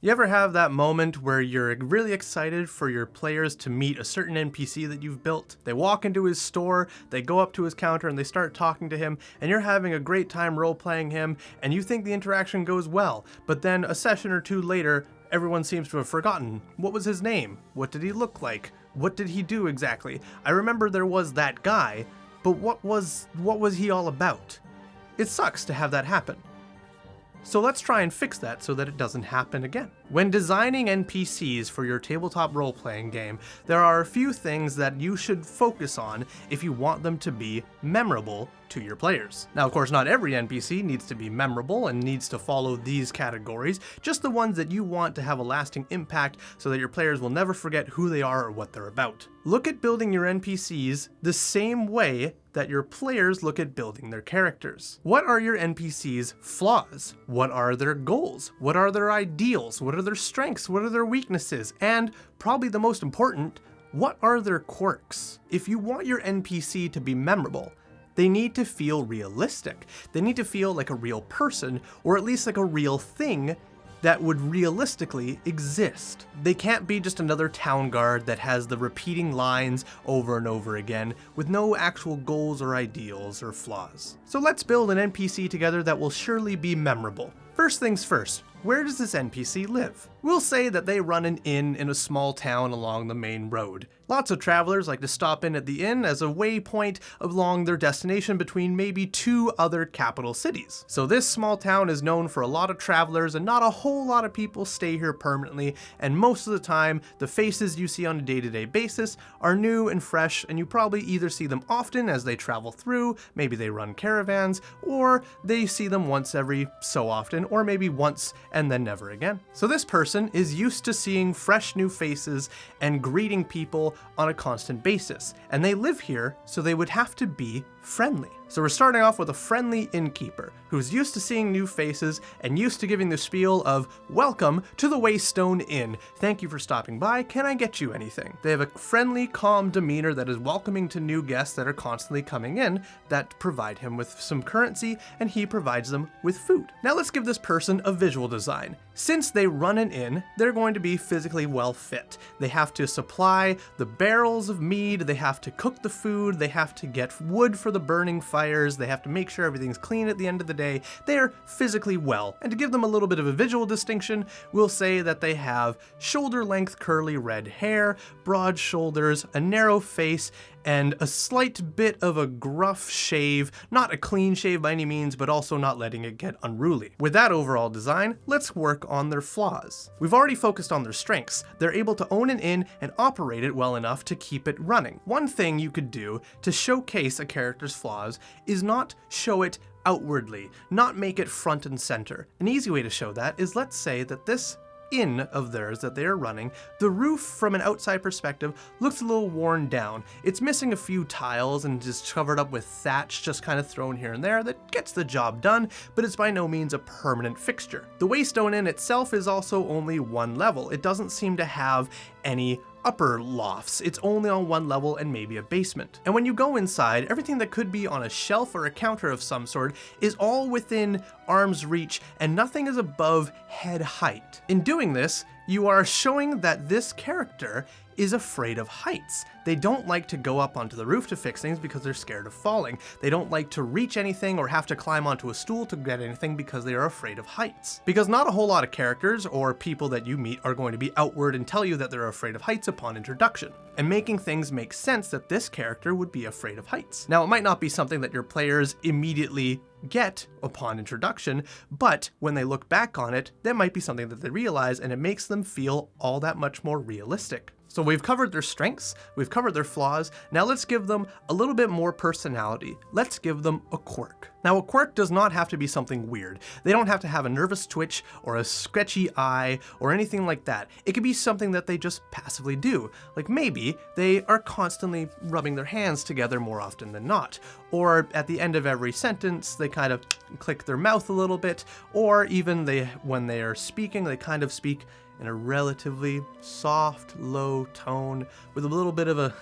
You ever have that moment where you're really excited for your players to meet a certain NPC that you've built? They walk into his store, they go up to his counter and they start talking to him, and you're having a great time role-playing him, and you think the interaction goes well, but then a session or two later, everyone seems to have forgotten. What was his name? What did he look like? What did he do exactly? I remember there was that guy, but what was he all about? It sucks to have that happen. So let's try and fix that so that it doesn't happen again. When designing NPCs for your tabletop role-playing game, there are a few things that you should focus on if you want them to be memorable to your players. Now, of course, not every NPC needs to be memorable and needs to follow these categories, just the ones that you want to have a lasting impact so that your players will never forget who they are or what they're about. Look at building your NPCs the same way that your players look at building their characters. What are your NPCs' flaws? What are their goals? What are their ideals? What are their strengths? What are their weaknesses? And probably the most important, what are their quirks? If you want your NPC to be memorable, they need to feel realistic. They need to feel like a real person, or at least like a real thing that would realistically exist. They can't be just another town guard that has the repeating lines over and over again with no actual goals or ideals or flaws. So let's build an NPC together that will surely be memorable. First things first, where does this NPC live? We'll say that they run an inn in a small town along the main road. Lots of travelers like to stop in at the inn as a waypoint along their destination between maybe two other capital cities. So this small town is known for a lot of travelers and not a whole lot of people stay here permanently, and most of the time the faces you see on a day-to-day basis are new and fresh, and you probably either see them often as they travel through, maybe they run caravans, or they see them once every so often, or maybe once and then never again. So this person is used to seeing fresh new faces and greeting people on a constant basis, and they live here, so they would have to be friendly. So we're starting off with a friendly innkeeper who's used to seeing new faces and used to giving the spiel of "Welcome to the Waystone Inn. Thank you for stopping by. Can I get you anything?" They have a friendly, calm demeanor that is welcoming to new guests that are constantly coming in that provide him with some currency, and he provides them with food. Now let's give this person a visual design. Since they run an inn, they're going to be physically well fit. They have to supply the barrels of mead, they have to cook the food, they have to get wood for the burning fires, they have to make sure everything's clean at the end of the day. They are physically well. And to give them a little bit of a visual distinction, we'll say that they have shoulder-length curly red hair, broad shoulders, a narrow face, and a slight bit of a gruff shave, not a clean shave by any means, but also not letting it get unruly. With that overall design, let's work on their flaws. We've already focused on their strengths. They're able to own an inn and operate it well enough to keep it running. One thing you could do to showcase a character's flaws is not show it outwardly, not make it front and center. An easy way to show that is, let's say that this inn of theirs that they are running, the roof from an outside perspective looks a little worn down. It's missing a few tiles and just covered up with thatch just kind of thrown here and there that gets the job done, but it's by no means a permanent fixture. The Waystone Inn itself is also only one level. It doesn't seem to have any upper lofts. It's only on one level and maybe a basement. And when you go inside, everything that could be on a shelf or a counter of some sort is all within arm's reach, and nothing is above head height. In doing this, you are showing that this character is afraid of heights. They don't like to go up onto the roof to fix things because they're scared of falling. They don't like to reach anything or have to climb onto a stool to get anything because they are afraid of heights. Because not a whole lot of characters or people that you meet are going to be outward and tell you that they're afraid of heights upon introduction, and making things make sense that this character would be afraid of heights. Now, it might not be something that your players immediately get upon introduction, but when they look back on it, that might be something that they realize, and it makes them feel all that much more realistic. So we've covered their strengths, we've covered their flaws, now let's give them a little bit more personality. Let's give them a quirk. Now, a quirk does not have to be something weird. They don't have to have a nervous twitch or a sketchy eye or anything like that. It could be something that they just passively do. Like maybe they are constantly rubbing their hands together more often than not. Or at the end of every sentence, they kind of click their mouth a little bit. Or even when they are speaking, they kind of speak in a relatively soft, low tone with a little bit of a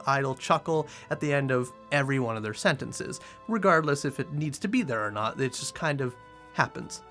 idle chuckle at the end of every one of their sentences, regardless if it needs to be there or not. It just kind of happens.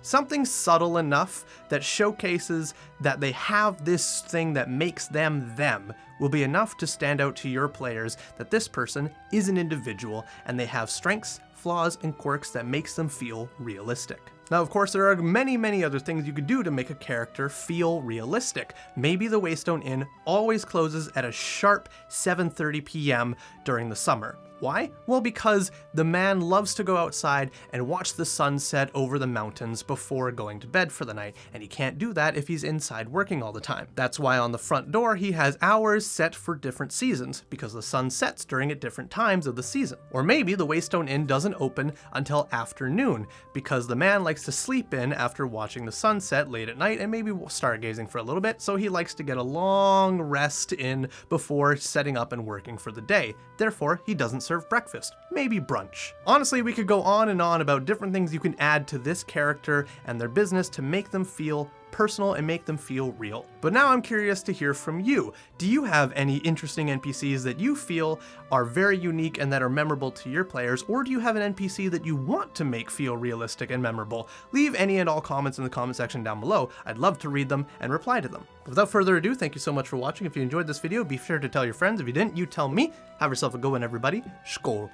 Something subtle enough that showcases that they have this thing that makes them them will be enough to stand out to your players that this person is an individual and they have strengths, flaws, and quirks that makes them feel realistic. Now, of course, there are many other things you could do to make a character feel realistic. Maybe the Waystone Inn always closes at a sharp 7:30 p.m. during the summer. Why? Well, because the man loves to go outside and watch the sunset over the mountains before going to bed for the night, and he can't do that if he's inside working all the time. That's why on the front door he has hours set for different seasons, because the sun sets during at different times of the season. Or maybe the Waystone Inn doesn't open until afternoon, because the man likes to sleep in after watching the sunset late at night and maybe stargazing for a little bit, so he likes to get a long rest in before setting up and working for the day. Therefore, he doesn't serve breakfast, maybe brunch. Honestly, we could go on and on about different things you can add to this character and their business to make them feel personal and make them feel real. But now I'm curious to hear from you. Do you have any interesting NPCs that you feel are very unique and that are memorable to your players, or do you have an NPC that you want to make feel realistic and memorable? Leave any and all comments in the comment section down below. I'd love to read them and reply to them. But without further ado, thank you so much for watching. If you enjoyed this video, be sure to tell your friends. If you didn't, you tell me. Have yourself a good one, everybody. Skål.